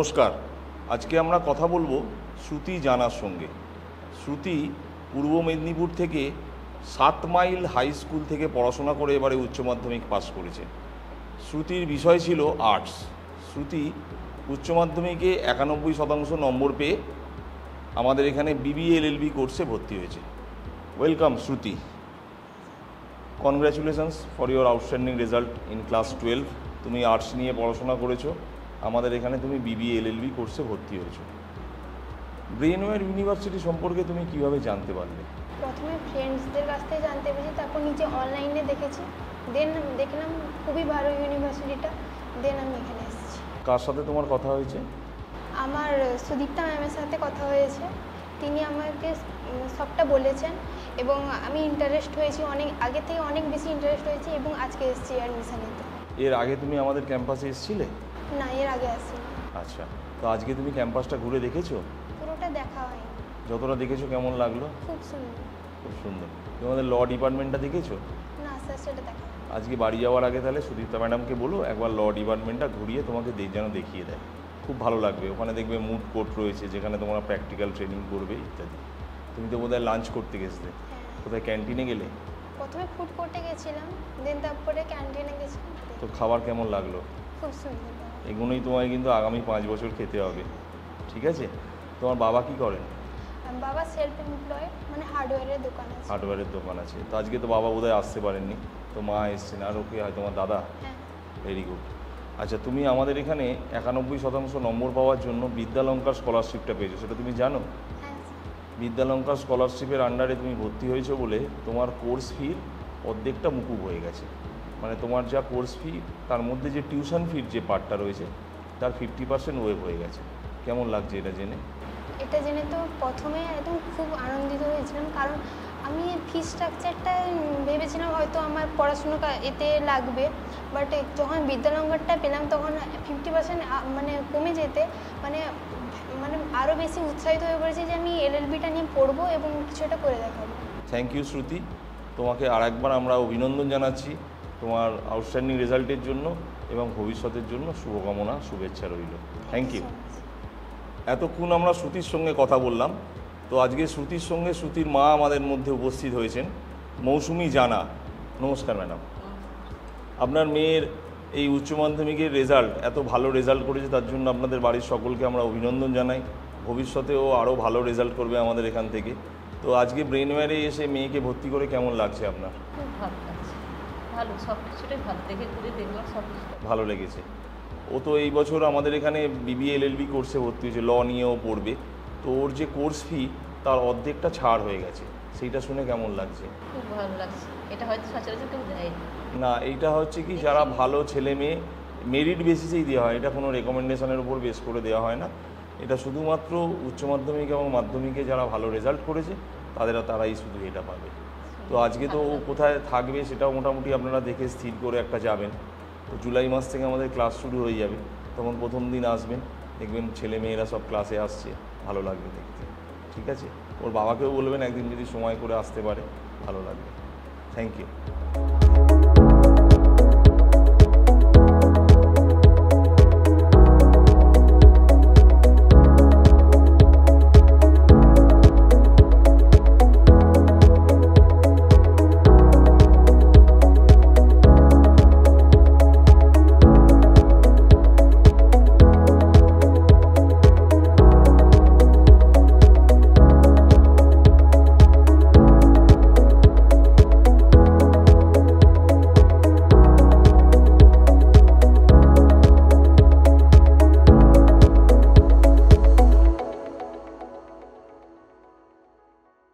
নমস্কার। আজকে আমরা কথা বলবো শ্রুতি জানার সঙ্গে। শ্রুতি পূর্ব মেদিনীপুর থেকে 7 মাইল হাই স্কুল থেকে পড়াশোনা করে এবারে উচ্চ মাধ্যমিক পাস করেছে। শ্রুতির বিষয় ছিল আর্টস। শ্রুতি উচ্চ মাধ্যমিকে 91% নম্বর পেয়ে আমাদের এখানে BBA LLB কোর্সে ভর্তি হয়েছে। Welcome Shruti, congratulations for your outstanding result in class 12। তুমি আর্টস নিয়ে পড়াশোনা করেছো, আমাদের এখানে তুমি BBA LLB কোর্সে ভর্তি হয়েছো। ব্রেনওয়্যার ইউনিভার্সিটি সম্পর্কে তুমি কিভাবে জানতে পারলে? প্রথমে ফ্রেন্ডসদের কাছ থেকে জানতে পেরেছি, তারপর নিজে অনলাইনে দেখেছি, দেন দেখলাম খুবই ভালো ইউনিভার্সিটিটা, দেন আমি এখানে এসেছি। কার সাথে তোমার কথা হয়েছে? আমার সুদীপ্তা ম্যামের সাথে কথা হয়েছে, তিনি আমাকে সবটা বলেছেন এবং আমি ইন্টারেস্ট হয়েছি, অনেক আগে থেকে অনেক বেশি ইন্টারেস্ট হয়েছি এবং আজকে এসেছি অ্যাডমিশন নিতে। এর আগে তুমি আমাদের ক্যাম্পাসে এসেছিলে? না, এর আগে আসিনি। আচ্ছা, তো আজকে তুমি ক্যাম্পাসটা ঘুরে দেখেছো? পুরোটা দেখা হয়নি। যতটা দেখেছো কেমন লাগলো? খুব সুন্দর। খুব সুন্দর। তোমাদের ল ডিপার্টমেন্টটা দেখেছো? না স্যার, সেটা দেখা হয়নি। আজকে বাড়ি যাওয়ার আগে তাহলে সুদীপ্তা ম্যাডামকে বলো একবার ল ডিপার্টমেন্টটা ঘুরিয়ে তোমাকে যেন দেখিয়ে দেয়, খুব ভালো লাগবে। ওখানে দেখবে মুড কোর্ট রয়েছে যেখানে তোমরা প্র্যাকটিক্যাল ট্রেনিং করবে ইত্যাদি। তুমি তো বোধহয় লাঞ্চ করতে গেছিলে, কোথায় ক্যান্টিনে গেলে? প্রথমে ফুড কোর্টে গেছিলাম, দেন তারপরে ক্যান্টিনে গেছিলাম। তো খাবার কেমন লাগলো? খুব সুন্দর। এগুলোই তোমায় কিন্তু আগামী 5 বছর খেতে হবে, ঠিক আছে? তোমার বাবা কি করেন? বাবা সেলফ এমপ্লয়েড, মানে হার্ডওয়্যারের দোকান আছে। হার্ডওয়্যারের দোকান আছে। তো আজকে তো বাবা বোধহয় আসতে পারেননি, তো মা এসছেন। আর ওকে হয় তোমার দাদা? হ্যাঁ। Very good. আচ্ছা, তুমি আমাদের এখানে 91% নম্বর পাওয়ার জন্য বিদ্যালঙ্কার স্কলারশিপটা পেয়েছো, সেটা তুমি জানো? হ্যাঁ। বিদ্যালঙ্কার স্কলারশিপের আন্ডারে তুমি ভর্তি হয়েছো বলে তোমার কোর্স ফির অর্ধেকটা মুকুব হয়ে গেছে। মানে তোমার যা কোর্স ফি তার মধ্যে যে টিউশন ফির যে পার্টটা রয়েছে তার 50% ওয়েভ হয়ে গেছে। কেমন লাগছে এটা জেনে? এটা জেনে তো প্রথমে একদম খুব আনন্দিত হয়েছিলাম, কারণ আমি ফি স্ট্রাকচারটা ভেবেছিলাম হয়তো আমার পড়াশুনো এতে লাগবে, বাট যখন বিদ্যালঙ্কারটা পেলাম তখন 50% মানে কমে যেতে মানে মানে আরও বেশি উৎসাহিত হয়ে পড়েছি যে আমি LLBটা নিয়ে পড়বো এবং কিছু একটা করে দেখাবো। থ্যাংক ইউ শ্রুতি, তোমাকে আরেকবার আমরা অভিনন্দন জানাচ্ছি তোমার আউটস্ট্যান্ডিং রেজাল্টের জন্য এবং ভবিষ্যতের জন্য শুভকামনা, শুভেচ্ছা রইল। Thank you. এতক্ষণ আমরা শ্রুতির সঙ্গে কথা বললাম। তো আজকে শ্রুতির সঙ্গে শ্রুতির মা আমাদের মধ্যে উপস্থিত হয়েছেন, মৌসুমি জানা। নমস্কার ম্যাডাম। আপনার মেয়ের এই উচ্চ মাধ্যমিকের রেজাল্ট, এত ভালো রেজাল্ট করেছে, তার জন্য আপনাদের বাড়ির সকলকে আমরা অভিনন্দন জানাই। ভবিষ্যতেও আরও ভালো রেজাল্ট করবে আমাদের এখান থেকে। তো আজকে ব্রেনওয়্যারে এসে মেয়েকে ভর্তি করে কেমন লাগছে আপনার? খুব ভালো লাগছে, ভালো, সব কিছুটাই ভালো, দেখে ঘুরে দেখলাম সব কিছু ভালো লেগেছে। ও তো এই বছর আমাদের এখানে BBA LLB কোর্সে ভর্তি হয়েছে, ল নিয়েও পড়বে। তো ওর যে কোর্স ফি তার অর্ধেকটা ছাড় হয়ে গেছে, সেইটা শুনে কেমন লাগছে? খুব ভালো লাগছে। এটা হয়তো সচরাচর কেউ দেয় না, এইটা হচ্ছে কি, যারা ভালো ছেলে মেয়ে মেরিট বেসিসেই দেওয়া হয়, এটা কোনো রেকমেন্ডেশনের উপর বেস করে দেওয়া হয় না। এটা শুধুমাত্র উচ্চ মাধ্যমিক এবং মাধ্যমিকে যারা ভালো রেজাল্ট করেছে তারাই শুধু এটা পাবে। তো আজকে তো ও কোথায় থাকবে সেটাও মোটামুটি আপনারা দেখে স্থির করে একটা যাবেন। তো জুলাই মাস থেকে আমাদের ক্লাস শুরু হয়ে যাবে, তখন প্রথম দিন আসবেন, দেখবেন ছেলে মেয়েরা সব ক্লাসে আসছে, ভালো লাগবে দেখতে, ঠিক আছে? ওর বাবাকেও বলবেন একদিন যদি সময় করে আসতে পারে, ভালো লাগবে। Thank you.